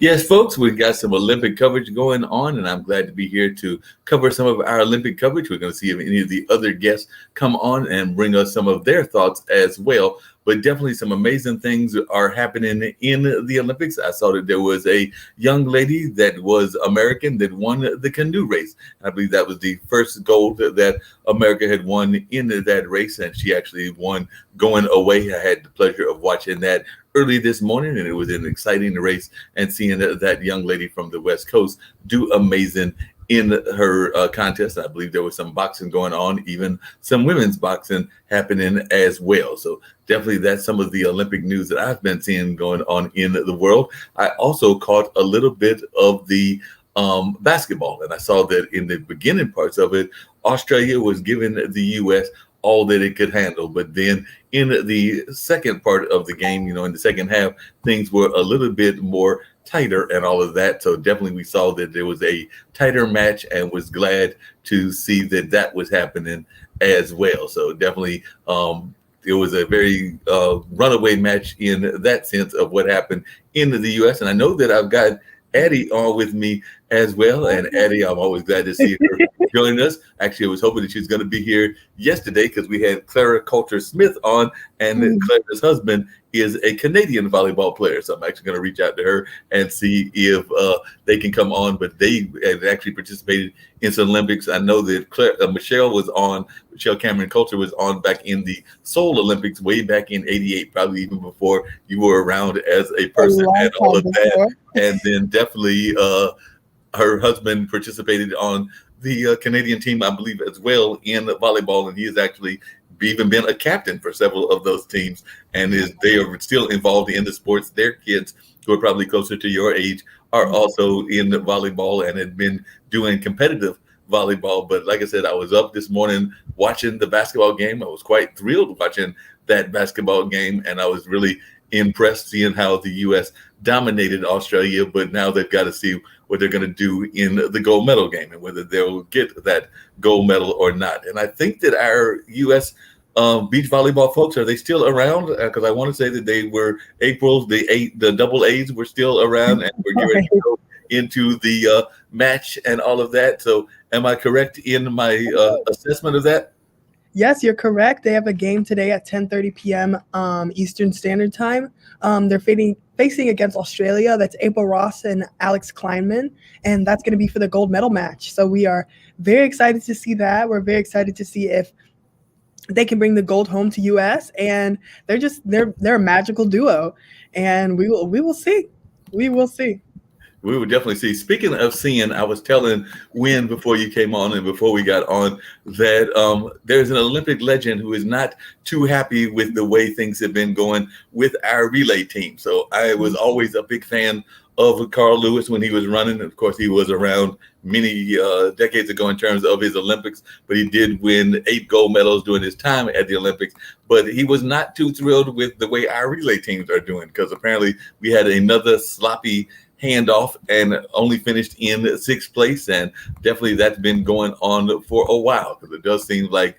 Yes, folks, we've got some Olympic coverage going on, and I'm glad to be here to cover some of our Olympic coverage. We're going to see if any of the other guests come on and bring us some of their thoughts as well. But definitely some amazing things are happening in the Olympics. I saw that there was a young lady that was American that won the canoe race. I believe that was the first gold that America had won in that race, and she actually won going away. I had the pleasure of watching that early this morning, and it was an exciting race and seeing that young lady from the West Coast do amazing in her contest. I believe there was some boxing going on, even some women's boxing happening as well. So definitely that's some of the Olympic news that I've been seeing going on in the world. I also caught a little bit of the basketball, and I saw that in the beginning parts of it, Australia was giving the U.S. all that it could handle. But then in the second part of the game, in the second half, things were a little bit more tighter and all of that. So definitely we saw that there was a tighter match and was glad to see that was happening as well. So definitely it was a very runaway match in that sense of what happened in the U.S. And I know that I've got Addie on with me as well. And Addie, I'm always glad to see her joining us. Actually, I was hoping that she was going to be here yesterday because we had Clara Coulter-Smith on, and Clara's husband is a Canadian volleyball player. So I'm actually going to reach out to her and see if they can come on. But they had actually participated in some Olympics. I know that Michelle Cameron Coulter was on back in the Seoul Olympics way back in '88, probably even before you were around as a person and all of that. And then definitely her husband participated on the Canadian team, I believe, as well in volleyball, and he has actually even been a captain for several of those teams, and they are still involved in the sports. Their kids, who are probably closer to your age, are also in volleyball and had been doing competitive volleyball. But like I said, I was up this morning watching the basketball game. I was quite thrilled watching that basketball game, and I was really impressed seeing how the U.S. dominated Australia, but now they've got to see what they're going to do in the gold medal game and whether they'll get that gold medal or not. And I think that our U.S. Beach volleyball folks, are they still around? Because I want to say that they were the double A's were still around, and we're getting ready to go into the match and all of that. So am I correct in my assessment of that? Yes, you're correct. They have a game today at 10:30 p.m. Eastern Standard Time. They're facing against Australia. That's April Ross and Alex Kleinman, and that's going to be for the gold medal match. So we are very excited to see that. We're very excited to see if they can bring the gold home to U.S. And they're a magical duo, and we will see. We will see. We will definitely see. Speaking of seeing, I was telling Wynn before you came on and before we got on that there's an Olympic legend who is not too happy with the way things have been going with our relay team. So I was always a big fan of Carl Lewis when he was running. Of course, he was around many decades ago in terms of his Olympics, but he did win 8 gold medals during his time at the Olympics. But he was not too thrilled with the way our relay teams are doing, because apparently we had another sloppy handoff and only finished in 6th place, and definitely that's been going on for a while, because it does seem like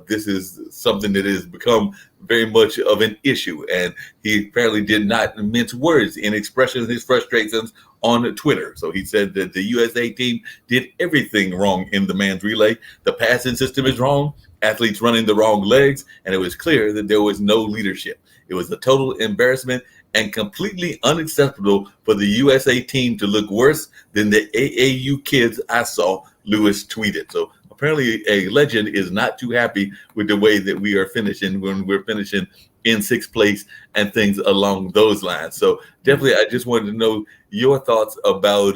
this is something that has become very much of an issue. And he apparently did not mince words in expressing his frustrations on Twitter. So he said that the USA team did everything wrong in the man's relay. The passing system is wrong, athletes running the wrong legs, and it was clear that there was no leadership. It was a total embarrassment and completely unacceptable for the USA team to look worse than the AAU kids I saw, Lewis tweeted. So apparently a legend is not too happy with the way that we are finishing when we're finishing in 6th place and things along those lines. So definitely, I just wanted to know your thoughts about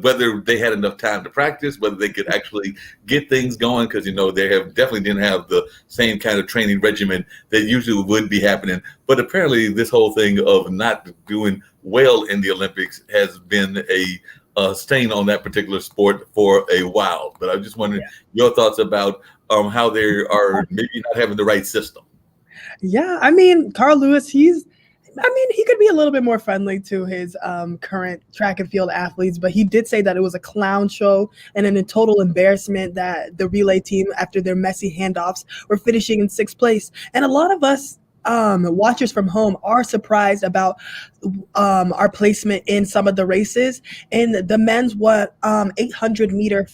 whether they had enough time to practice, whether they could actually get things going, because they definitely didn't have the same kind of training regimen that usually would be happening. But apparently this whole thing of not doing well in the Olympics has been a stain on that particular sport for a while. But I just wondering your thoughts about how they are maybe not having the right system. Yeah, I mean, Carl Lewis, he could be a little bit more friendly to his current track and field athletes, but he did say that it was a clown show and a total embarrassment that the relay team, after their messy handoffs, were finishing in 6th place. And a lot of us watchers from home are surprised about our placement in some of the races. In the men's 800-meter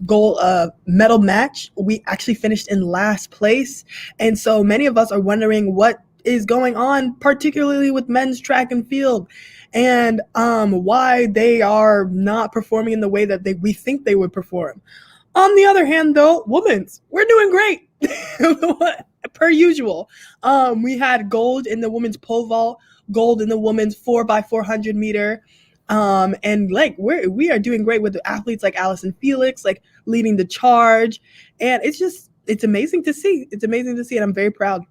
goal medal match, we actually finished in last place, and so many of us are wondering what is going on, particularly with men's track and field, and why they are not performing in the way that we think they would perform. On the other hand, though, women's, we're doing great. Per usual. We had gold in the women's pole vault, gold in the women's 4x400 meter. And like we are doing great with the athletes like Allison Felix, like leading the charge. And it's amazing to see. It's amazing to see, and I'm very proud.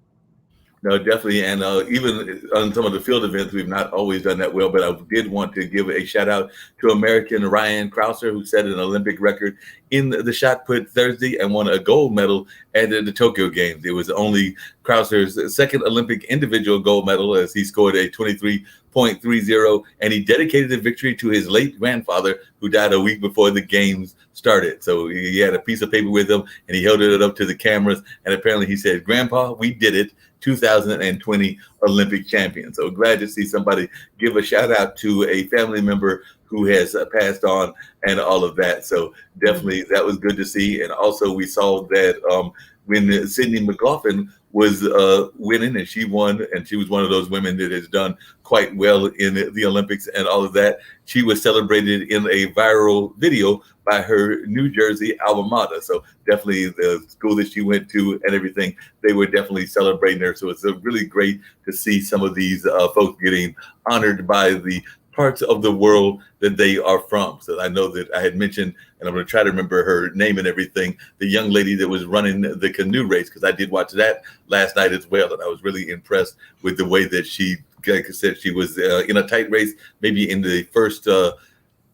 No, definitely. And even on some of the field events, we've not always done that well. But I did want to give a shout out to American Ryan Crouser, who set an Olympic record in the shot put Thursday and won a gold medal at the Tokyo Games. It was only Crouser's second Olympic individual gold medal, as he scored a 23.30, and he dedicated the victory to his late grandfather, who died a week before the games started. So he had a piece of paper with him, and he held it up to the cameras, and apparently he said, "Grandpa, we did it. 2020 Olympic champion." So glad to see somebody give a shout out to a family member who has passed on and all of that. So definitely that was good to see. And also we saw that when Sydney McLaughlin was winning, and she won, and she was one of those women that has done quite well in the Olympics and all of that. She was celebrated in a viral video by her New Jersey alma mater. So definitely the school that she went to and everything, they were definitely celebrating her. So it's really great to see some of these folks getting honored by the parts of the world that they are from. So I know that I had mentioned, and I'm going to try to remember her name and everything, the young lady that was running the canoe race, because I did watch that last night as well. And I was really impressed with the way that she, like I said, she was in a tight race, maybe in the first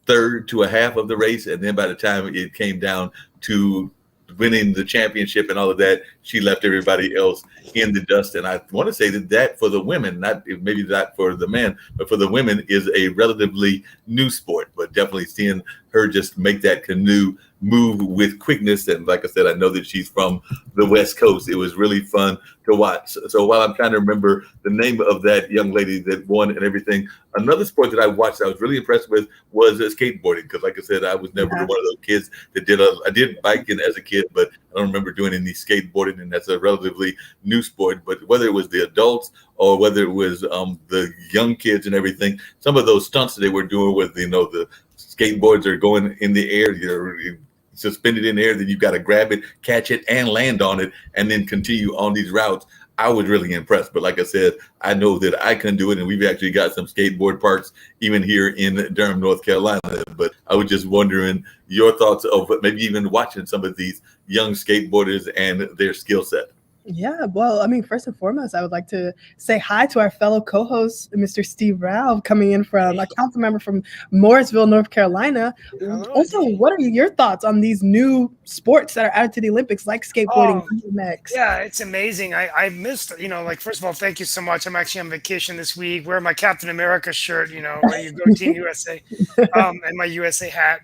third to a half of the race. And then by the time it came down to winning the championship and all of that, she left everybody else in the dust. And I want to say that for the women, maybe not for the men, but for the women, is a relatively new sport. But definitely seeing her just make that canoe move with quickness. And like I said, I know that she's from the West Coast. It was really fun to watch. So while I'm trying to remember the name of that young lady that won and everything, another sport that I watched I was really impressed with was skateboarding. Because like I said, I was never one of those kids that I did biking as a kid, but I don't remember doing any skateboarding, and that's a relatively new sport. But whether it was the adults or whether it was the young kids and everything, some of those stunts that they were doing with, the skateboards are going in the air, you're suspended in the air, then you've got to grab it, catch it, and land on it, and then continue on these routes. I was really impressed. But like I said, I know that I can do it, and we've actually got some skateboard parks even here in Durham, North Carolina. But I was just wondering your thoughts of maybe even watching some of these young skateboarders and their skill set. Yeah, well, I mean, first and foremost, I would like to say hi to our fellow co-host, Mr. Steve Rao, coming in from a council member from Morrisville, North Carolina. Hello. Also, what are your thoughts on these new sports that are added to the Olympics, like skateboarding, BMX? Yeah, it's amazing. I missed, first of all, thank you so much. I'm actually on vacation this week, wearing my Captain America shirt, where you go Team USA, and my USA hat.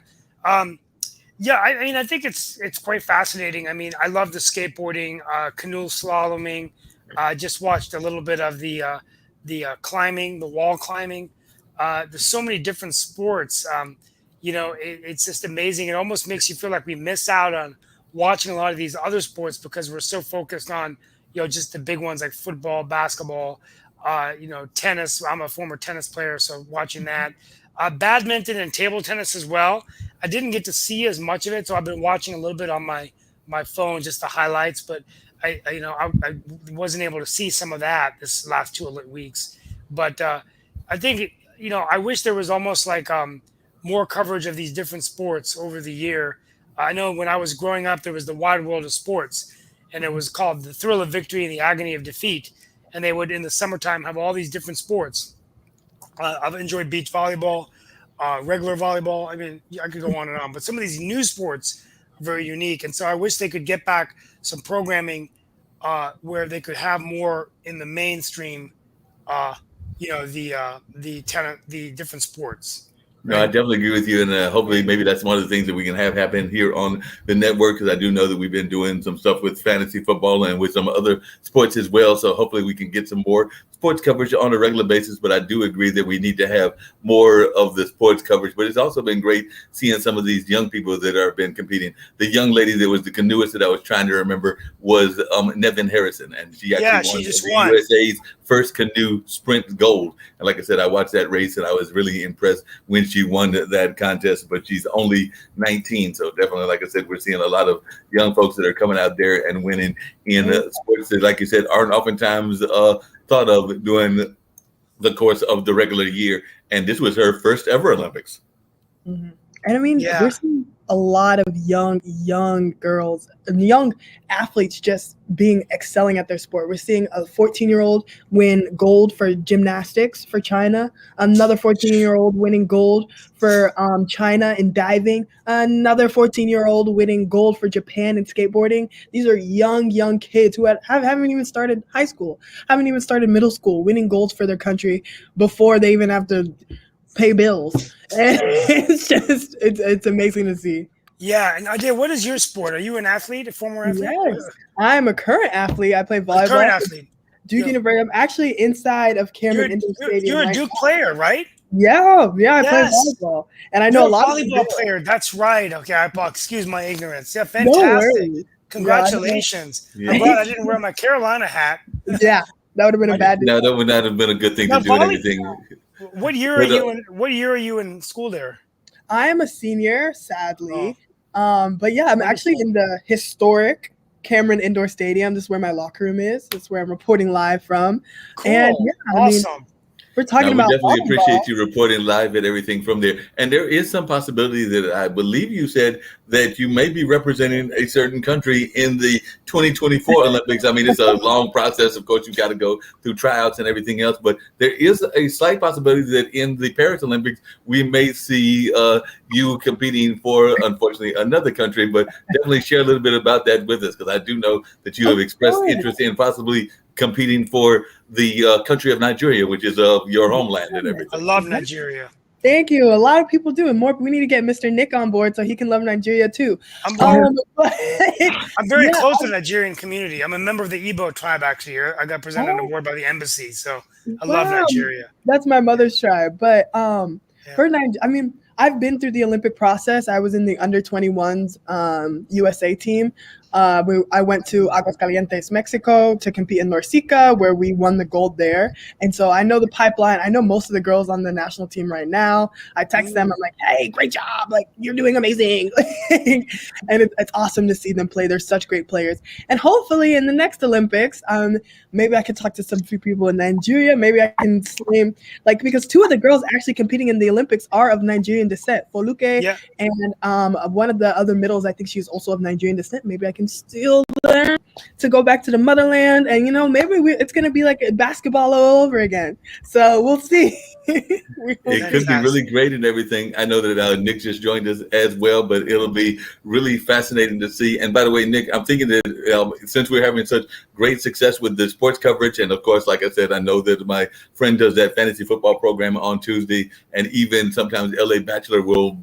Yeah, I mean, I think it's quite fascinating. I mean, I love the skateboarding, canoe slaloming. I just watched a little bit of the climbing, the wall climbing. There's so many different sports. It's just amazing. It almost makes you feel like we miss out on watching a lot of these other sports because we're so focused on, just the big ones like football, basketball, tennis. I'm a former tennis player, so watching that. Badminton and table tennis as well. I didn't get to see as much of it, so I've been watching a little bit on my phone, just the highlights. But I wasn't able to see some of that this last 2 weeks. But I think I wish there was almost like more coverage of these different sports over the year. I know when I was growing up, there was the Wide World of Sports, and it was called The Thrill of Victory and the Agony of Defeat. And they would, in the summertime, have all these different sports. I've enjoyed beach volleyball, regular volleyball. I mean, I could go on and on, but some of these new sports are very unique. And so I wish they could get back some programming where they could have more in the mainstream, the different sports. No, I definitely agree with you, and hopefully, maybe that's one of the things that we can have happen here on the network. Because I do know that we've been doing some stuff with fantasy football and with some other sports as well. So hopefully, we can get some more sports coverage on a regular basis. But I do agree that we need to have more of the sports coverage. But it's also been great seeing some of these young people that have been competing. The young lady that was the canoeist that I was trying to remember was Nevin Harrison, and she actually won the USA's first canoe sprint gold. And like I said, I watched that race, and I was really impressed when she won that contest, but she's only 19. So definitely, like I said, we're seeing a lot of young folks that are coming out there and winning in sports that, like you said, aren't oftentimes thought of during the course of the regular year. And this was her first ever Olympics. Mm-hmm. And I mean, we're seeing a lot of young girls and young athletes just excelling at their sport. We're seeing a 14-year-old win gold for gymnastics for China, another 14-year-old winning gold for China in diving, another 14-year-old winning gold for Japan in skateboarding. These are young kids who haven't even started high school, haven't even started middle school, winning golds for their country before they even have to pay bills. And it's amazing to see. Yeah. And Adair, what is your sport? Are you an athlete, a former athlete? Yes, I'm a current athlete. I play volleyball. Current athlete. Duke University. I'm actually inside of Cameron Indoor Stadium. You're a Duke player, right? Yeah. I play volleyball, and I know a lot of volleyball player. That's right. Okay, excuse my ignorance. Yeah, fantastic. No, congratulations. Yeah. I'm glad I didn't wear my Carolina hat. Yeah, that would have been a bad. No, that would not have been a good thing to do. Anything. What year are you in school there? I am a senior, sadly. But yeah, I'm actually in the historic Cameron Indoor Stadium. This is where my locker room is. This is where I'm reporting live from. Cool. And yeah, awesome. We're talking about definitely volleyball. Appreciate you reporting live and everything from there. And there is some possibility that I believe you said that you may be representing a certain country in the 2024 Olympics. I mean, it's a long process. Of course, you've got to go through tryouts and everything else. But there is a slight possibility that in the Paris Olympics, we may see you competing for, unfortunately, another country. But definitely share a little bit about that with us, because I do know that you have expressed interest in possibly competing for the country of Nigeria, which is your homeland and everything. I love Nigeria. Thank you. A lot of people do, and more. We need to get Mr. Nick on board so he can love Nigeria too. I'm very close to the Nigerian community. I'm a member of the Igbo tribe. Actually, I got presented an award by the embassy, so I love Nigeria. That's my mother's tribe, but for Nigeria, I mean, I've been through the Olympic process. I was in the under 21s USA team. I went to Aguascalientes, Mexico to compete in Norsica, where we won the gold there. And so I know the pipeline. I know most of the girls on the national team right now. I text them. I'm like, hey, great job. Like, you're doing amazing. And it's awesome to see them play. They're such great players. And hopefully in the next Olympics, maybe I could talk to some few people in Nigeria. Maybe I can claim, because two of the girls actually competing in the Olympics are of Nigerian descent. Foluke and one of the other middles, I think she's also of Nigerian descent. Maybe I can steal them to go back to the motherland, and maybe it's going to be like basketball all over again. So we'll see. It could be really great and everything. I know that Nick just joined us as well, but it'll be really fascinating to see. And by the way, Nick, I'm thinking that since we're having such great success with the sports coverage, and of course, like I said, I know that my friend does that fantasy football program on Tuesday, and even sometimes LA Bachelor will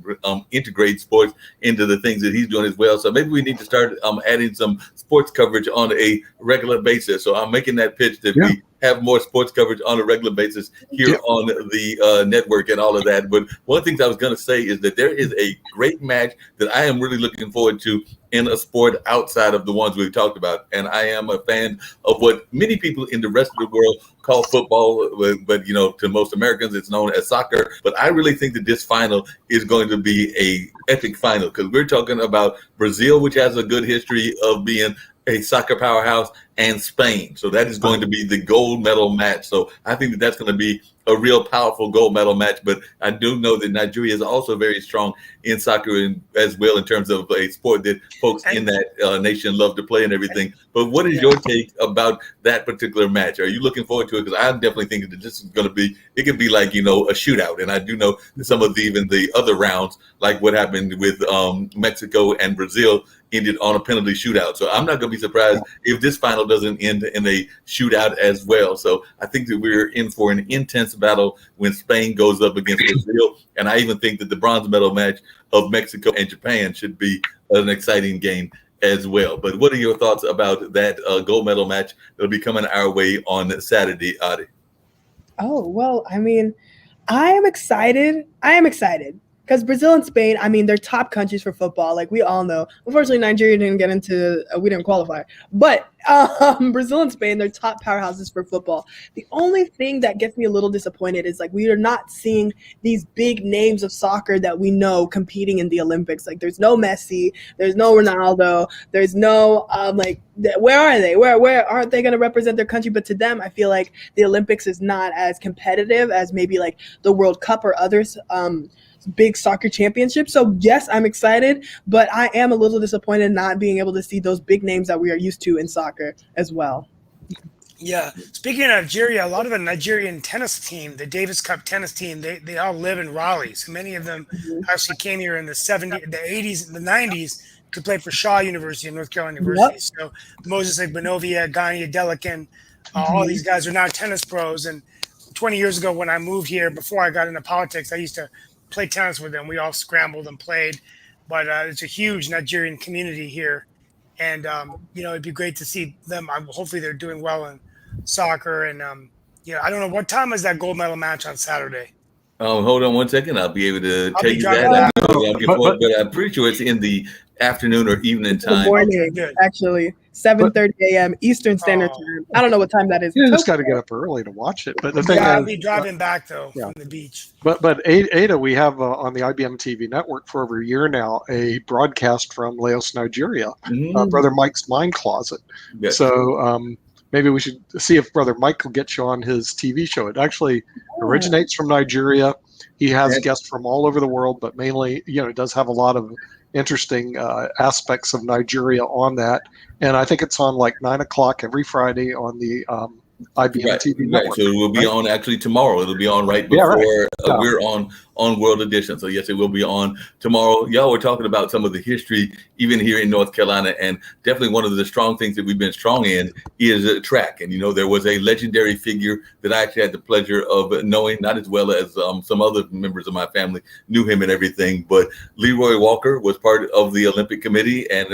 integrate sports into the things that he's doing as well. So maybe we need to start adding some sports coverage on a regular basis. So I'm making that pitch that we have more sports coverage on a regular basis here on the network and all of that. But one of the things I was going to say is that there is a great match that I am really looking forward to in a sport outside of the ones we've talked about. And I am a fan of what many people in the rest of the world call football, but to most Americans, it's known as soccer. But I really think that this final is going to be a epic final, because we're talking about Brazil, which has a good history of being a soccer powerhouse, and Spain. So that is going to be the gold medal match. So I think that that's going to be a real powerful gold medal match. But I do know that Nigeria is also very strong in soccer as well, in terms of a sport that folks in that nation love to play and everything. But what is your take about that particular match? Are you looking forward to it? Because I'm definitely thinking that this is going to be, it could be like, a shootout. And I do know that some of even the other rounds, like what happened with Mexico and Brazil ended on a penalty shootout. So I'm not going to be surprised if this final doesn't end in a shootout as well. So I think that we're in for an intense battle when Spain goes up against Brazil. And I even think that the bronze medal match of Mexico and Japan should be an exciting game as well. But what are your thoughts about that gold medal match that'll be coming our way on Saturday, Adi? Oh, well, I mean, I am excited. Because Brazil and Spain, I mean, they're top countries for football. Like we all know. Unfortunately, Nigeria didn't get into, we didn't qualify. But Brazil and Spain, they're top powerhouses for football. The only thing that gets me a little disappointed is like we are not seeing these big names of soccer that we know competing in the Olympics. Like there's no Messi, there's no Ronaldo, there's no where are they? Where aren't they going to represent their country? But to them, I feel like the Olympics is not as competitive as maybe like the World Cup or others. Big soccer championship. So yes, I'm excited, but I am a little disappointed not being able to see those big names that we are used to in soccer as well. Yeah. Speaking of Nigeria, a lot of the Nigerian tennis team, the Davis Cup tennis team, they all live in Raleigh. So many of them actually came here in the 70s, the 80s, the 90s to play for Shaw University and North Carolina University. Yep. So Moses Igbenogbu, Gania Delican, all these guys are now tennis pros. And 20 years ago when I moved here, before I got into politics, I used to play tennis with them. We all scrambled and played, but it's a huge Nigerian community here, and it'd be great to see them. Hopefully, they're doing well in soccer. And I don't know what time is that gold medal match on Saturday. Hold on one second. I'll be able to tell you that. But I'm pretty sure it's in the afternoon or evening time. Morning, actually. 7:30 a.m. Eastern Standard Time. I don't know what time that is. You just got to get up early to watch it. But the thing I'll be driving back though from the beach. But Ada, we have on the IBM TV network for over a year now a broadcast from Lagos, Nigeria, Brother Mike's Mind Closet. Yes. So maybe we should see if Brother Mike will get you on his TV show. It actually originates from Nigeria. He has guests from all over the world, but mainly, it does have a lot of interesting aspects of Nigeria on that. And I think it's on like 9:00 every Friday on the IBM TV network. So it will be on actually tomorrow. It'll be on right before we're on World Edition. So yes, it will be on tomorrow. Y'all were talking about some of the history even here in North Carolina, and definitely one of the strong things that we've been strong in is track. And there was a legendary figure that I actually had the pleasure of knowing, not as well as some other members of my family knew him and everything, but Leroy Walker was part of the Olympic Committee, and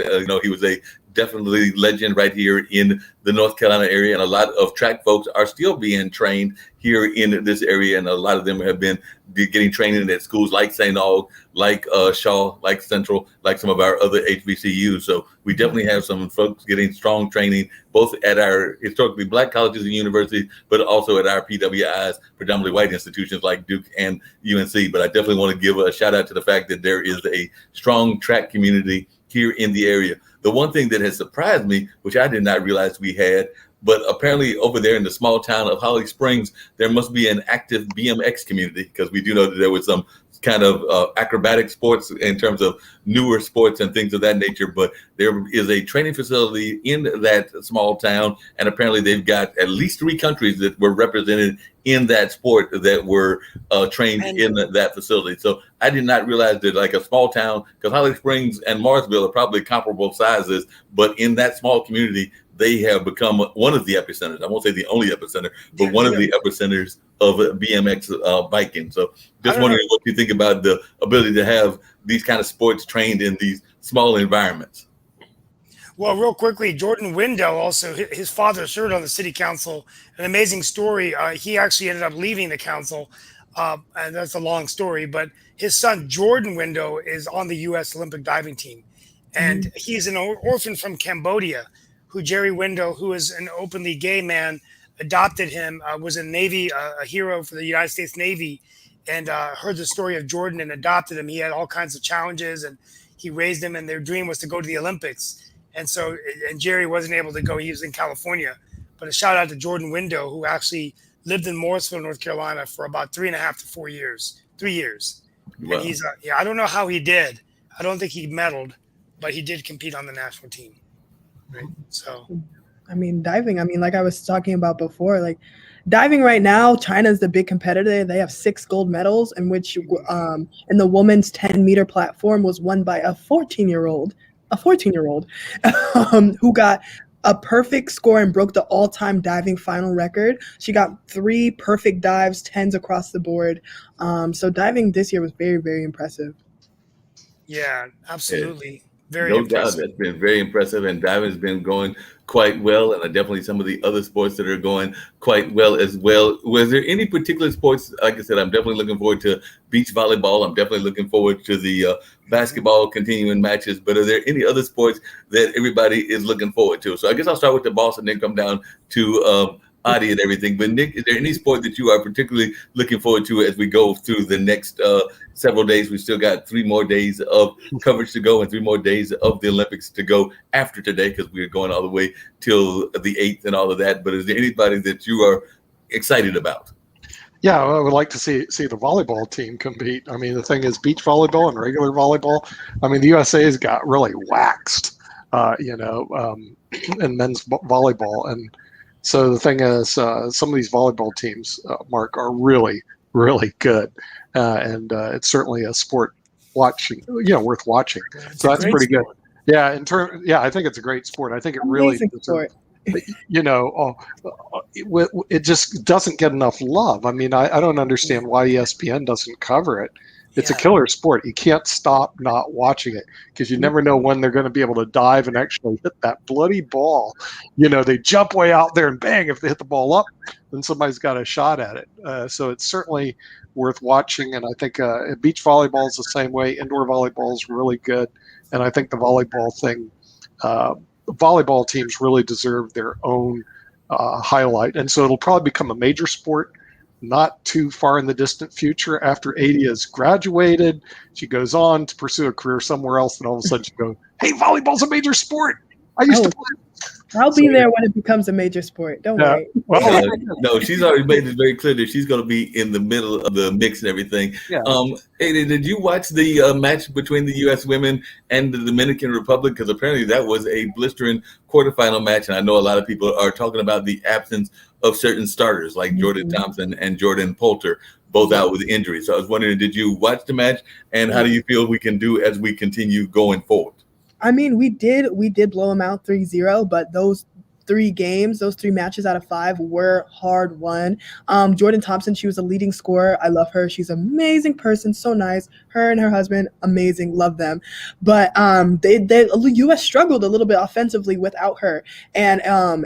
he was a definitely legend right here in the North Carolina area, and a lot of track folks are still being trained here in this area, and a lot of them have been getting training at schools like St. Aug, like Shaw, like Central, like some of our other HBCUs. So we definitely have some folks getting strong training, both at our historically Black colleges and universities, but also at our PWIs, predominantly white institutions like Duke and UNC. But I definitely want to give a shout out to the fact that there is a strong track community here in the area. The one thing that has surprised me, which I did not realize we had, but apparently over there in the small town of Holly Springs, there must be an active BMX community, because we do know that there was some kind of acrobatic sports in terms of newer sports and things of that nature. But there is a training facility in that small town, and apparently they've got at least 3 countries that were represented in that sport that were trained in that facility. So I did not realize that like a small town, because Holly Springs and Marsville are probably comparable sizes, but in that small community, they have become one of the epicenters. I won't say the only epicenter, but one of the epicenters of BMX biking. So just wondering what you think about the ability to have these kind of sports trained in these small environments. Well, real quickly, Jordan Windell also, his father served on the city council. An amazing story. He actually ended up leaving the council, and that's a long story. But his son, Jordan Windell, is on the U.S. Olympic diving team. And he's an orphan from Cambodia, who Jerry Windell, who is an openly gay man, adopted him, was a Navy, a hero for the United States Navy, and heard the story of Jordan and adopted him. He had all kinds of challenges, and he raised him, and their dream was to go to the Olympics. And Jerry wasn't able to go. He was in California. But a shout out to Jordan Windell, who actually lived in Morrisville, North Carolina for about 3.5 to 4 years, 3 years. Wow. And he's, I don't know how he did. I don't think he medaled, but he did compete on the national team. Right. So, I mean, diving, like I was talking about before, like diving right now, China's the big competitor. They have 6 gold medals, in which in the women's 10-meter platform was won by a 14-year-old a 14-year-old, who got a perfect score and broke the all-time diving final record. She got 3 perfect dives, 10s across the board. So diving this year was very, very impressive. Yeah, absolutely. Very No doubt, impressive. that's been very impressive, and diving's been going quite well, and definitely some of the other sports that are going quite well as well. Was there any particular sports? Like I said, I'm definitely looking forward to beach volleyball. I'm definitely looking forward to the basketball continuing matches. But are there any other sports that everybody is looking forward to? So I guess I'll start with the boss and then come down to Adi and everything. But Nick, is there any sport that you are particularly looking forward to as we go through the next several days? We still got 3 more days of coverage to go and 3 more days of the Olympics to go after today, because we're going all the way till the 8th and all of that. But is there anybody that you are excited about? Yeah, I would like to see the volleyball team compete. I mean, the thing is, beach volleyball and regular volleyball, I mean, the USA's got really waxed, in men's volleyball. And so the thing is, some of these volleyball teams, Mark, are really, really good. And it's certainly a sport worth watching. So that's pretty good. Yeah, I think it's a great sport. I think it really deserves, it just doesn't get enough love. I mean, I don't understand why ESPN doesn't cover it. It's a killer sport. You can't stop not watching it, because you never know when they're going to be able to dive and actually hit that bloody ball. They jump way out there and bang, if they hit the ball up, then somebody's got a shot at it. So it's certainly worth watching. And I think beach volleyball is the same way. Indoor volleyball is really good. And I think the volleyball thing, volleyball teams really deserve their own highlight. And so it'll probably become a major sport not too far in the distant future. After Adi has graduated, she goes on to pursue a career somewhere else, and all of a sudden she goes, "Hey, volleyball's a major sport. I used to play." I'll be there when it becomes a major sport. Don't worry. Well, no, she's already made it very clear that she's going to be in the middle of the mix and everything. Yeah. Adi, did you watch the match between the U.S. women and the Dominican Republic? Because apparently that was a blistering quarterfinal match, and I know a lot of people are talking about the absence of certain starters like Jordan Thompson and Jordan Poulter, both out with injuries. So I was wondering, did you watch the match, and how do you feel we can do as we continue going forward? I mean, we did blow them out 3-0, but those 3 matches out of 5 were hard won. Jordan Thompson, she was a leading scorer. I love her. She's an amazing person, so nice. Her and her husband, amazing, love them. But the U.S. struggled a little bit offensively without her, and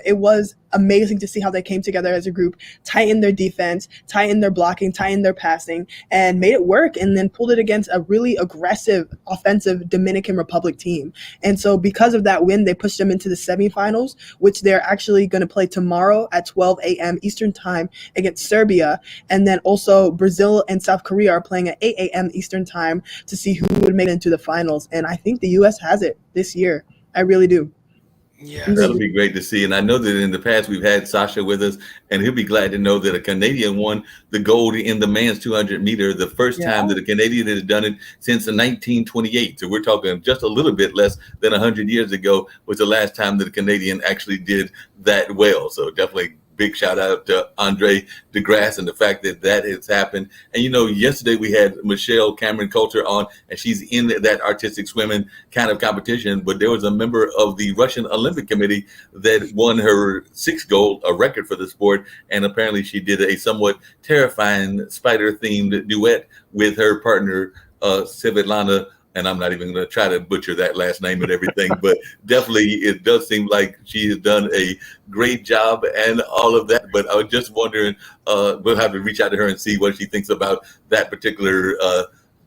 it was amazing to see how they came together as a group, tightened their defense, tightened their blocking, tightened their passing, and made it work, and then pulled it against a really aggressive offensive Dominican Republic team. And so because of that win, they pushed them into the semifinals, which they're actually going to play tomorrow at 12 a.m. Eastern time against Serbia. And then also Brazil and South Korea are playing at 8 a.m. Eastern time to see who would make it into the finals. And I think the U.S. has it this year. I really do. Yeah, that'll be great to see. And I know that in the past we've had Sasha with us, and he'll be glad to know that a Canadian won the gold in the men's 200 meter, the first time that a Canadian has done it since 1928. So we're talking just a little bit less than 100 years ago was the last time that a Canadian actually did that well. So definitely big shout out to Andre DeGrasse and the fact that that has happened. And, yesterday we had Michelle Cameron Coulter on, and she's in that artistic swimming kind of competition. But there was a member of the Russian Olympic Committee that won her 6th gold, a record for the sport. And apparently she did a somewhat terrifying spider-themed duet with her partner, Svetlana. And I'm not even going to try to butcher that last name and everything, but definitely it does seem like she has done a great job and all of that. But I was just wondering, we'll have to reach out to her and see what she thinks about that particular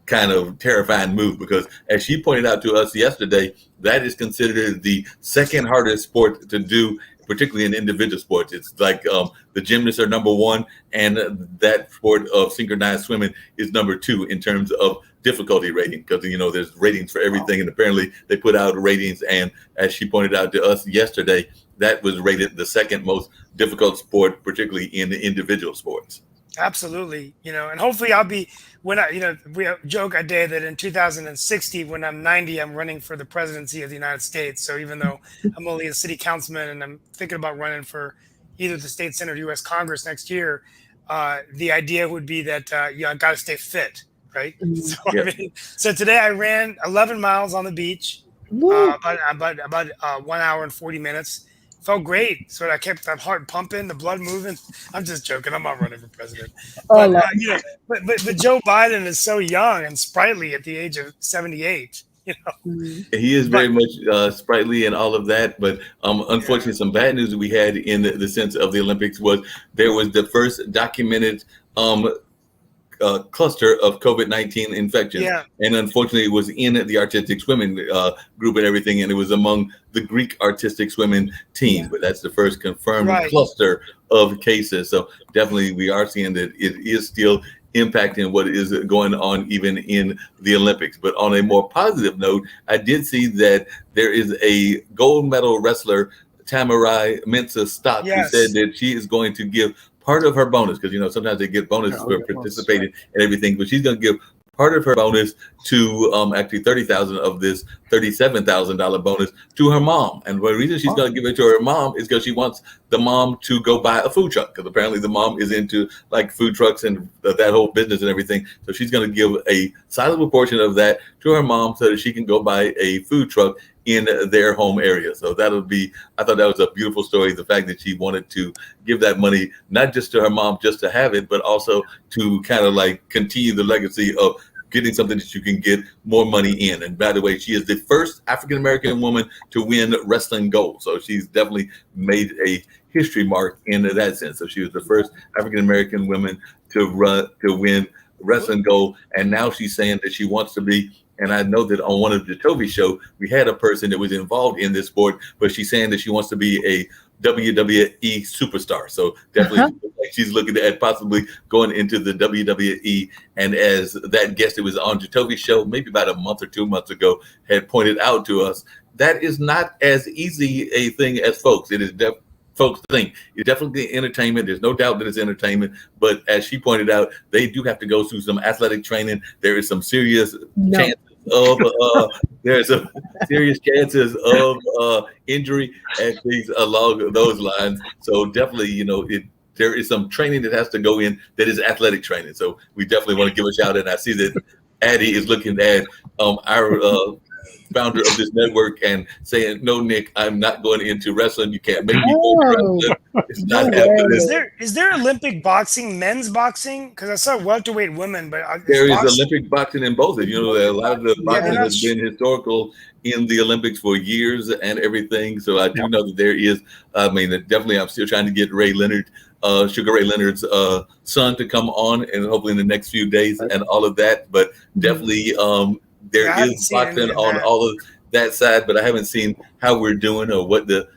kind of terrifying move, because as she pointed out to us yesterday, that is considered the 2nd hardest sport to do, particularly in individual sports. It's like the gymnasts are number 1, and that sport of synchronized swimming is number 2 in terms of difficulty rating, because there's ratings for everything, and apparently they put out ratings, and as she pointed out to us yesterday, that was rated the 2nd most difficult sport, particularly in the individual sports. Absolutely. And hopefully I'll be, when we joke a day that in 2060, when I'm 90, I'm running for the presidency of the United States. So even though I'm only a city councilman and I'm thinking about running for either the state senate or U.S. Congress next year, the idea would be that I got to stay fit. Right. So, so today I ran 11 miles on the beach, about 1 hour and 40 minutes. Felt great. So I kept that heart pumping, the blood moving. I'm just joking. I'm not running for president. But but Joe Biden is so young and sprightly at the age of 78. He is very much sprightly and all of that, but unfortunately, some bad news that we had in the sense of the Olympics was there was the first documented cluster of COVID-19 infections, and unfortunately, it was in the artistic swimming group and everything, and it was among the Greek artistic swimming team. But that's the first confirmed cluster of cases. So definitely, we are seeing that it is still impacting what is going on even in the Olympics. But on a more positive note, I did see that there is a gold medal wrestler, Tamarai Mensah-Stock, who said that she is going to give part of her bonus, because sometimes they get bonuses for participating and everything, but she's going to give part of her bonus to actually $30,000 of this $37,000 bonus to her mom. And the reason she's going to give it to her mom is because she wants the mom to go buy a food truck, because apparently the mom is into like food trucks and that whole business and everything. So she's going to give a sizable portion of that to her mom so that she can go buy a food truck in their home area. So that'll be, I thought that was a beautiful story. The fact that she wanted to give that money, not just to her mom, just to have it, but also to kind of like continue the legacy of getting something that you can get more money in. And by the way, she is the first African-American woman to win wrestling gold. So she's definitely made a history mark in that sense. So she was the first African-American woman to win wrestling gold. And now she's saying that she wants to be, and I know that on one of the Toby show, we had a person that was involved in this sport, but she's saying that she wants to be a WWE superstar. So definitely she's looking at possibly going into the WWE. And as that guest that was on Jatovi's show, maybe about a month or 2 months ago, had pointed out to us, that is not as easy a thing as folks. It is folks think it's definitely entertainment. There's no doubt that it's entertainment. But as she pointed out, they do have to go through some athletic training. There is some serious chances of there's some serious chances of injury and things along those lines. So definitely, there is some training that has to go in that is athletic training. So we definitely want to give a shout out. And I see that Addie is looking at our founder of this network and saying, "No, Nick, I'm not going into wrestling. You can't make me go into wrestling. It's not happening." Is there Olympic boxing, men's boxing? Because I saw welterweight women, but there is Olympic boxing in both. A lot of the boxing has been historical in the Olympics for years and everything. So I do know that there is. Definitely, I'm still trying to get Ray Leonard, Sugar Ray Leonard's son, to come on, and hopefully in the next few days and all of that. But definitely, there is boxing on all of that side, but I haven't seen how we're doing or what the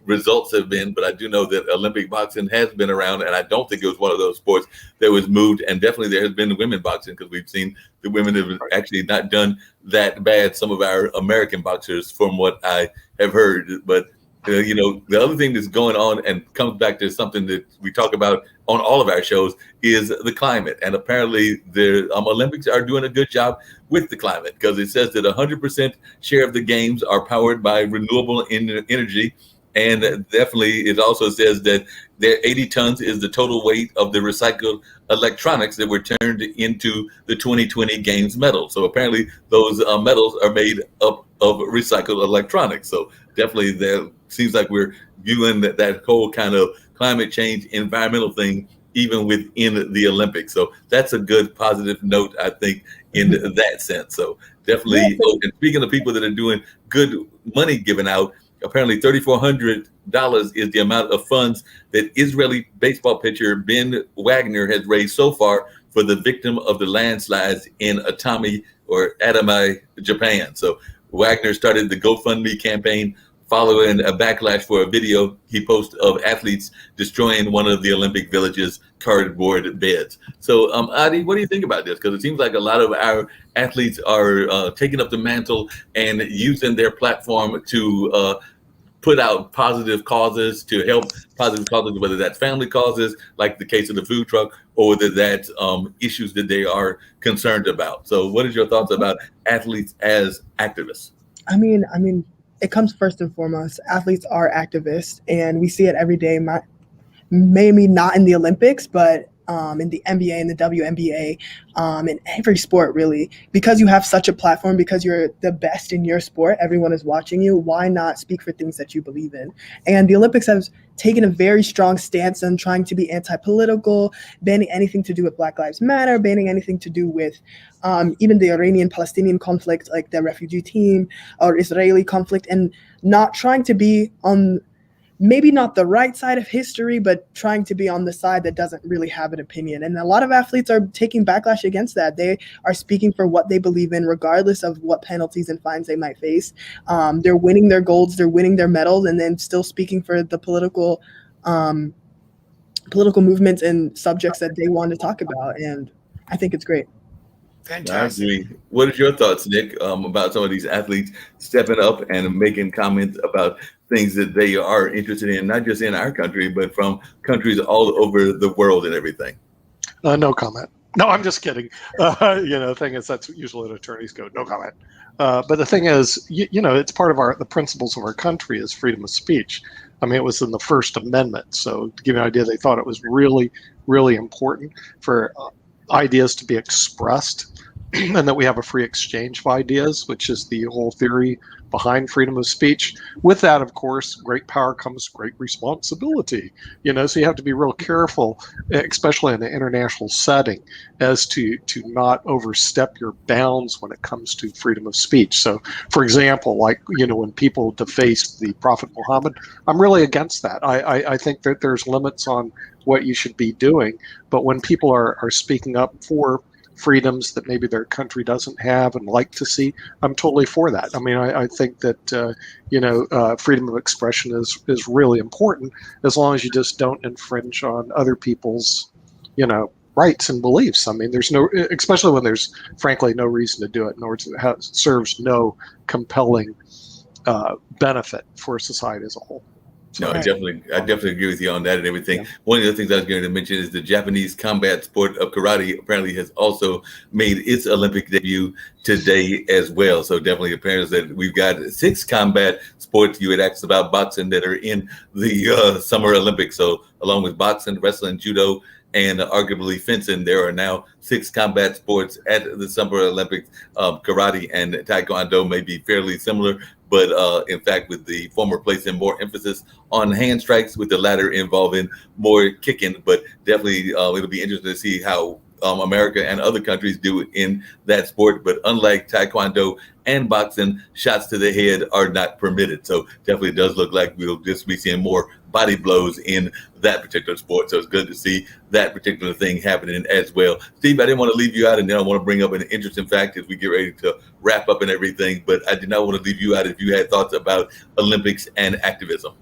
results have been. But I do know that Olympic boxing has been around, and I don't think it was one of those sports that was moved. And definitely there has been women boxing, because we've seen the women have actually not done that bad, some of our American boxers, from what I have heard. But the other thing that's going on and comes back to something that we talk about on all of our shows is the climate. And apparently the Olympics are doing a good job with the climate, because it says that 100% share of the games are powered by renewable energy. And definitely it also says that their 80 tons is the total weight of the recycled electronics that were turned into the 2020 games medals. So apparently those medals are made up of recycled electronics. So definitely there seems like we're viewing that whole kind of climate change environmental thing even within the Olympics. So that's a good positive note, I think, in that sense. So definitely, and speaking of people that are doing good money given out, apparently $3,400 is the amount of funds that Israeli baseball pitcher Ben Wagner has raised so far for the victim of the landslides in Atami, Japan. So Wagner started the GoFundMe campaign following a backlash for a video he posted of athletes destroying one of the Olympic Village's cardboard beds. So, Adi, what do you think about this? Because it seems like a lot of our athletes are taking up the mantle and using their platform to put out positive causes, to help positive causes, whether that's family causes, like the case of the food truck, or whether that's issues that they are concerned about. So what is your thoughts about athletes as activists? I mean, it comes first and foremost. Athletes are activists, and we see it every day. Maybe not in the Olympics, but in the NBA and the WNBA, in every sport really, because you have such a platform, because you're the best in your sport, everyone is watching you. Why not speak for things that you believe in? And the Olympics has taken a very strong stance on trying to be anti-political, banning anything to do with Black Lives Matter, banning anything to do with even the Iranian-Palestinian conflict, like the refugee team or Israeli conflict, and not trying to be on maybe not the right side of history, but trying to be on the side that doesn't really have an opinion. And a lot of athletes are taking backlash against that. They are speaking for what they believe in, regardless of what penalties and fines they might face. They're winning their golds, they're winning their medals, and then still speaking for the political movements and subjects that they want to talk about. And I think it's great. Fantastic. I agree. What are your thoughts, Nick, about some of these athletes stepping up and making comments about things that they are interested in, not just in our country, but from countries all over the world and everything? No comment. No, I'm just kidding. The thing is, that's usually what attorneys go, no comment. But the thing is, it's part of the principles of our country is freedom of speech. I mean, it was in the First Amendment. So to give you an idea, they thought it was really, really important for ideas to be expressed and that we have a free exchange of ideas, which is the whole theory behind freedom of speech. With that, of course, great power comes great responsibility. So you have to be real careful, especially in an international setting, as to not overstep your bounds when it comes to freedom of speech. So, for example, when people deface the Prophet Muhammad, I'm really against that. I think that there's limits on what you should be doing, but when people are speaking up for freedoms that maybe their country doesn't have and like to see, I'm totally for that. I mean, I think that freedom of expression is really important, as long as you just don't infringe on other people's rights and beliefs. I mean, there's no, especially when there's frankly no reason to do it, nor serves no compelling benefit for society as a whole. No, I definitely agree with you on that and everything. Yeah. One of the things I was going to mention is the Japanese combat sport of karate apparently has also made its Olympic debut today as well. So definitely appears that we've got 6 combat sports. You had asked about boxing that are in the Summer Olympics. So along with boxing, wrestling, judo, and arguably fencing, there are now 6 combat sports at the Summer Olympics. Karate and Taekwondo may be fairly similar, but in fact, with the former placing more emphasis on hand strikes, with the latter involving more kicking. But definitely, it'll be interesting to see how America and other countries do in that sport. But unlike Taekwondo and boxing, shots to the head are not permitted. So definitely does look like we'll just be seeing more body blows in that particular sport. So it's good to see that particular thing happening as well. Steve, I didn't want to leave you out, and then I want to bring up an interesting fact as we get ready to wrap up and everything, but I did not want to leave you out if you had thoughts about Olympics and activism.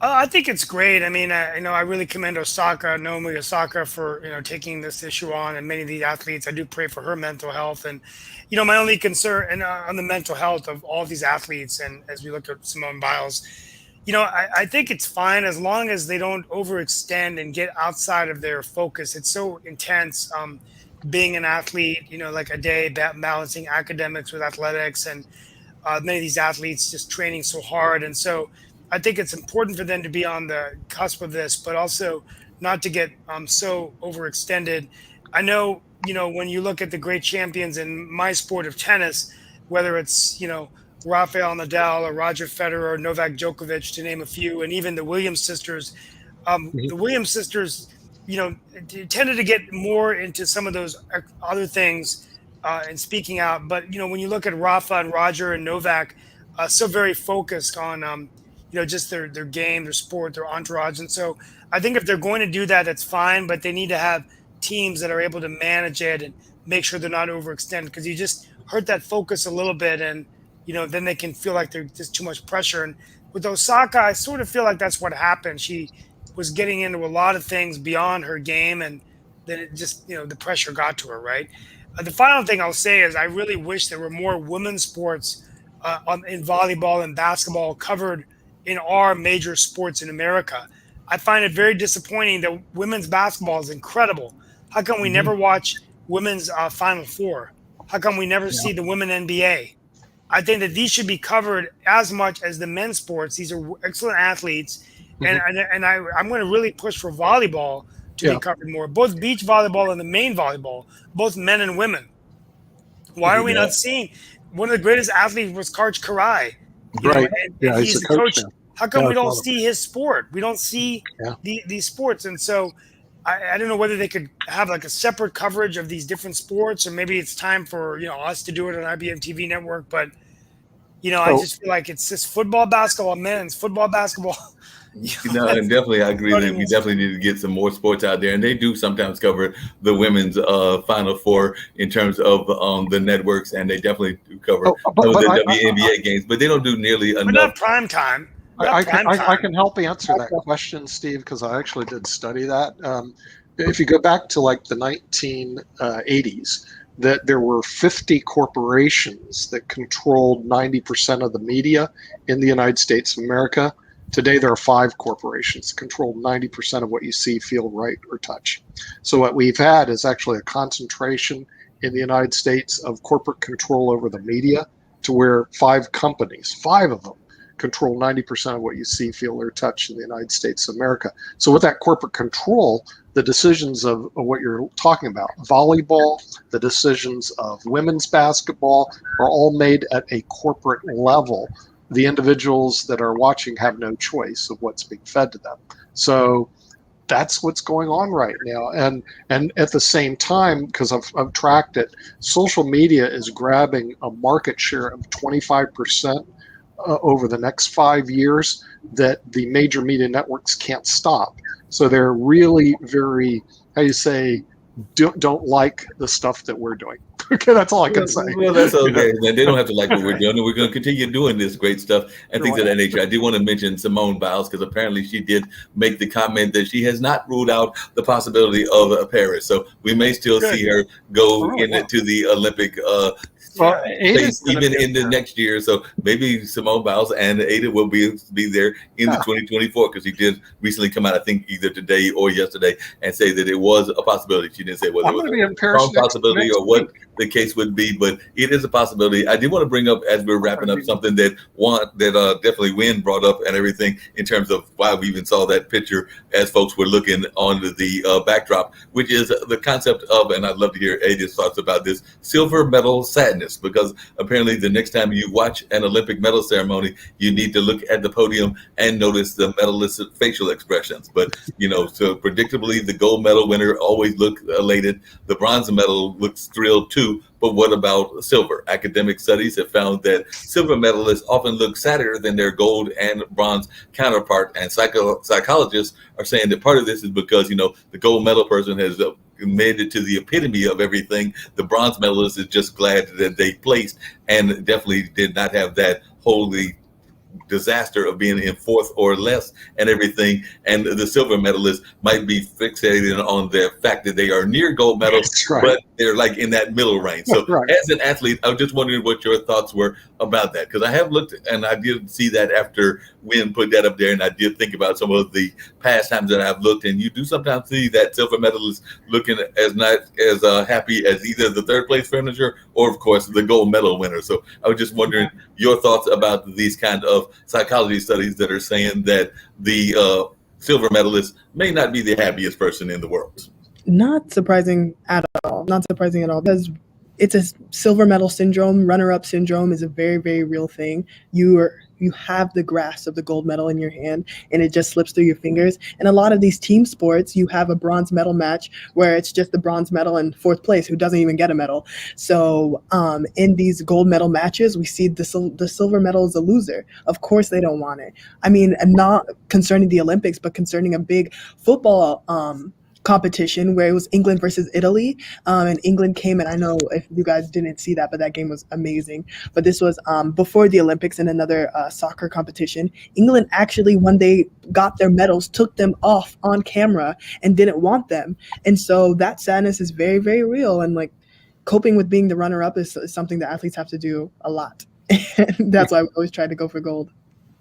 I think it's great. I mean, I really commend Naomi Osaka for, taking this issue on, and many of the athletes. I do pray for her mental health, and, my only concern and on the mental health of all of these athletes. And as we look at Simone Biles, I think it's fine as long as they don't overextend and get outside of their focus. It's so intense being an athlete, like a day balancing academics with athletics, and many of these athletes just training so hard. And so I think it's important for them to be on the cusp of this, but also not to get so overextended. I know, when you look at the great champions in my sport of tennis, whether it's, Rafael Nadal or Roger Federer or Novak Djokovic, to name a few, and even the Williams sisters. The Williams sisters, tended to get more into some of those other things and speaking out. But, when you look at Rafa and Roger and Novak, so very focused on, just their game, their sport, their entourage. And so I think if they're going to do that, that's fine, but they need to have teams that are able to manage it and make sure they're not overextended, because you just hurt that focus a little bit, and then they can feel like there's just too much pressure. And with Osaka, I sort of feel like that's what happened. She was getting into a lot of things beyond her game, and then it just, the pressure got to her, right? The final thing I'll say is I really wish there were more women's sports in volleyball and basketball covered in our major sports in America. I find it very disappointing that women's basketball is incredible. How come we never watch women's Final Four? How come we never see the women NBA? I think that these should be covered as much as the men's sports. These are excellent athletes. And I'm going to really push for volleyball to be covered more. Both beach volleyball and the main volleyball, both men and women. Why are we not seeing? One of the greatest athletes was Karch Kiraly. Right. And he's a coach. How come we don't awesome. see his sport? We don't see these sports. And so I don't know whether they could have like a separate coverage of these different sports, or maybe it's time for, us to do it on IBM TV network. But, I just feel like it's just football, basketball, men's football, basketball. And definitely, I agree that we definitely need to get some more sports out there, and they do sometimes cover the women's Final Four in terms of the networks, and they definitely do cover the WNBA games, but they don't do nearly enough. But not prime time. I can help answer that question, Steve, because I actually did study that. If you go back to like the 1980s, that there were 50 corporations that controlled 90% of the media in the United States of America. Today, there are 5 corporations that control 90% of what you see, feel, write, or touch. So what we've had is actually a concentration in the United States of corporate control over the media, to where 5 companies, 5 of them, control 90% of what you see, feel, or touch in the United States of America. So with that corporate control, the decisions of what you're talking about, volleyball, the decisions of women's basketball, are all made at a corporate level. The individuals that are watching have no choice of what's being fed to them. So that's what's going on right now. And at the same time, because I've tracked it, social media is grabbing a market share of 25% over the next 5 years that the major media networks can't stop. So they're really very, don't like the stuff that we're doing. Okay, that's all I can say. Well, that's okay. They don't have to like what we're doing. We're going to continue doing this great stuff and things of that nature. I do want to mention Simone Biles, because apparently she did make the comment that she has not ruled out the possibility of Paris. So we may still see her go into the Olympic space, even in the next year. So maybe Simone Biles and Ada will be there in the 2024, because he did recently come out, I think either today or yesterday, and say that it was a possibility. She didn't say whether it was a strong possibility or what the case would be, but it is a possibility. I did want to bring up, as we're wrapping up, something that definitely Wynn brought up and everything, in terms of why we even saw that picture as folks were looking on the backdrop, which is the concept of, and I'd love to hear Ada's thoughts about this, silver medal sadness, because apparently the next time you watch an Olympic medal ceremony, you need to look at the podium and notice the medalists' facial expressions. But, so predictably, the gold medal winner always looked elated. The bronze medal looks thrilled too. But what about silver? Academic studies have found that silver medalists often look sadder than their gold and bronze counterpart. And psychologists are saying that part of this is because, the gold medal person has made it to the epitome of everything. The bronze medalist is just glad that they placed, and definitely did not have that holy disaster of being in 4th or less and everything. And the silver medalists might be fixated on the fact that they are near gold medals, but they're like in that middle range. So as an athlete, I was just wondering what your thoughts were about that, because I have looked and I did see that after Wynn put that up there, and I did think about some of the past times that I've looked, and you do sometimes see that silver medalist looking as not as happy as either the 3rd place finisher or, of course, the gold medal winner. So I was just wondering your thoughts about these kind of psychology studies that are saying that the silver medalist may not be the happiest person in the world. Not surprising at all. Not surprising at all, because it's a silver medal syndrome. Runner-up syndrome is a very, very real thing. You have the grasp of the gold medal in your hand, and it just slips through your fingers. And a lot of these team sports, you have a bronze medal match where it's just the bronze medal in 4th place who doesn't even get a medal. So in these gold medal matches, we see the silver medal is a loser. Of course they don't want it. I mean, not concerning the Olympics, but concerning a big football competition where it was England versus Italy, and England came, and I know if you guys didn't see that, but that game was amazing. But this was before the Olympics, in another soccer competition. England actually, when they got their medals, took them off on camera and didn't want them. And so that sadness is very, very real, and like coping with being the runner-up is something that athletes have to do a lot. That's why we always try to go for gold.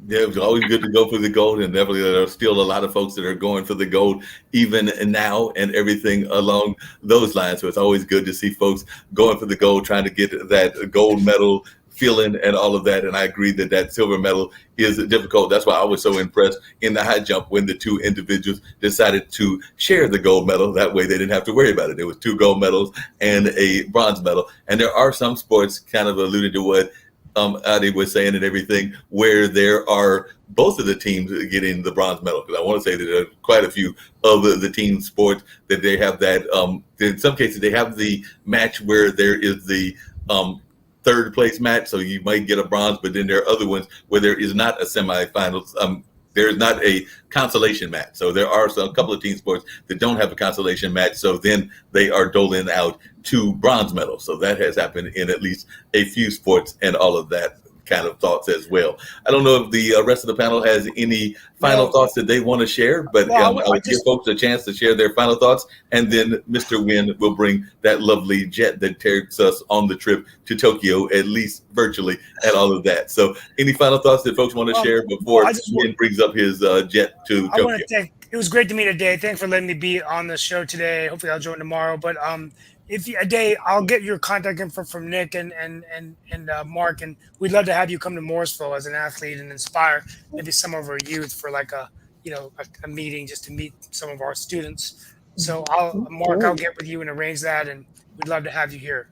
Yeah, it was always good to go for the gold, and definitely there are still a lot of folks that are going for the gold even now and everything along those lines. So it's always good to see folks going for the gold, trying to get that gold medal feeling and all of that. And I agree that silver medal is difficult. That's why I was so impressed in the high jump when the two individuals decided to share the gold medal. That way they didn't have to worry about it. There was 2 gold medals and a bronze medal. And there are some sports, kind of alluded to what Adi was saying and everything, where there are both of the teams getting the bronze medal. Because I want to say that there are quite a few of the team sports that they have that. In some cases, they have the match where there is the third place match, so you might get a bronze. But then there are other ones where there is not a semifinals. There is not a consolation match. So there are a couple of team sports that don't have a consolation match. So then they are doling out 2 bronze medals. So that has happened in at least a few sports and all of that kind of thoughts as well. I don't know if the rest of the panel has any final thoughts that they want to share, but I would give folks a chance to share their final thoughts. And then Mr. Nguyen will bring that lovely jet that takes us on the trip to Tokyo, at least virtually, and all of that. So any final thoughts that folks want to share before Nguyen brings up his jet to Tokyo? I want to thank, it was great to meet Ade. Thanks for letting me be on the show today. Hopefully I'll join tomorrow. But if Ade, I'll get your contact info from Nick and Mark, and we'd love to have you come to Morrisville as an athlete and inspire maybe some of our youth for like a meeting just to meet some of our students. So Mark, I'll get with you and arrange that, and we'd love to have you here.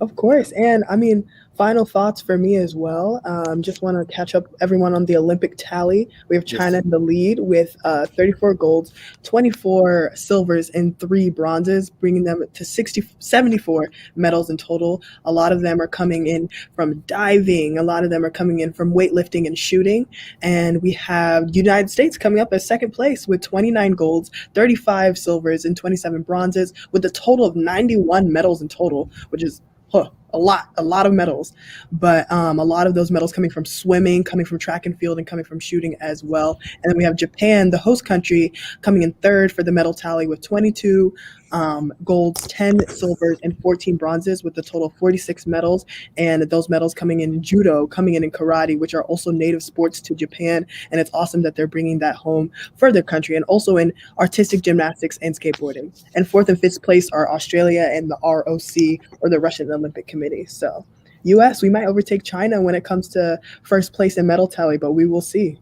Of course. And I mean, final thoughts for me as well. Just want to catch up everyone on the Olympic tally. We have China in the lead with 34 golds, 24 silvers, and 3 bronzes, bringing them to 74 medals in total. A lot of them are coming in from diving. A lot of them are coming in from weightlifting and shooting. And we have United States coming up as second place with 29 golds, 35 silvers, and 27 bronzes, with a total of 91 medals in total, which is a lot of medals, but a lot of those medals coming from swimming, coming from track and field, and coming from shooting as well. And then we have Japan, the host country, coming in third for the medal tally with 22 golds, 10 silvers, and 14 bronzes, with a total of 46 medals. And those medals coming in judo, coming in karate, which are also native sports to Japan. And it's awesome that they're bringing that home for their country, and also in artistic gymnastics and skateboarding. And fourth and fifth place are Australia and the ROC, or the Russian Olympic Committee. So US, we might overtake China when it comes to first place in medal tally, but we will see.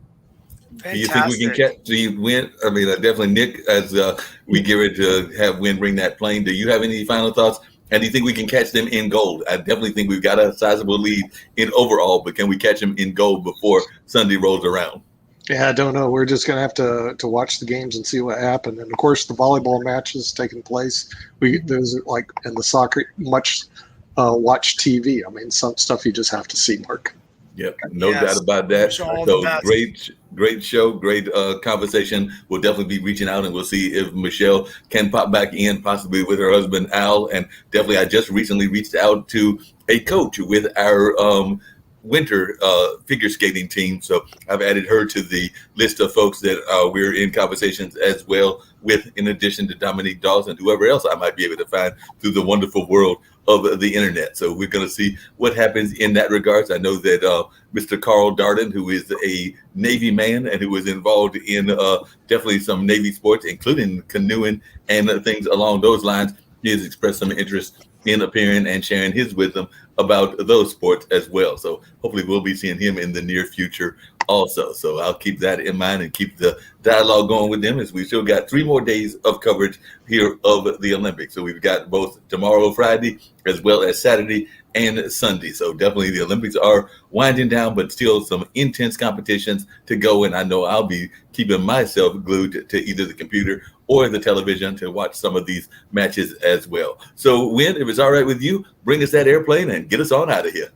Fantastic. Do you think we can catch the Nguyen? I mean, definitely, Nick, as we get ready to have Nguyen bring that plane, do you have any final thoughts? And do you think we can catch them in gold? I definitely think we've got a sizable lead in overall, but can we catch them in gold before Sunday rolls around? Yeah, I don't know. We're just going to have to watch the games and see what happened. And, of course, the volleyball matches taking place. There's like in the soccer, much watch TV. I mean, some stuff you just have to see, Mark. Yep, no doubt about that. So great show, great conversation. We'll definitely be reaching out, and we'll see if Michelle can pop back in, possibly with her husband Al. And definitely, I just recently reached out to a coach with our winter figure skating team. So I've added her to the list of folks that we're in conversations as well with, in addition to Dominique Dawson, whoever else I might be able to find through the wonderful world of the internet. So we're going to see what happens in that regards. I know that Mr. Carl Darden, who is a Navy man and who is involved in definitely some Navy sports, including canoeing and things along those lines, he has expressed some interest in appearing and sharing his wisdom about those sports as well. So hopefully we'll be seeing him in the near future also. So I'll keep that in mind and keep the dialogue going with them, as we still got 3 more days of coverage here of the Olympics. So we've got both tomorrow, Friday, as well as Saturday and Sunday. So definitely the Olympics are winding down, but still some intense competitions to go. And I know I'll be keeping myself glued to either the computer or the television to watch some of these matches as well. So Nguyen, if it's all right with you, bring us that airplane and get us on out of here.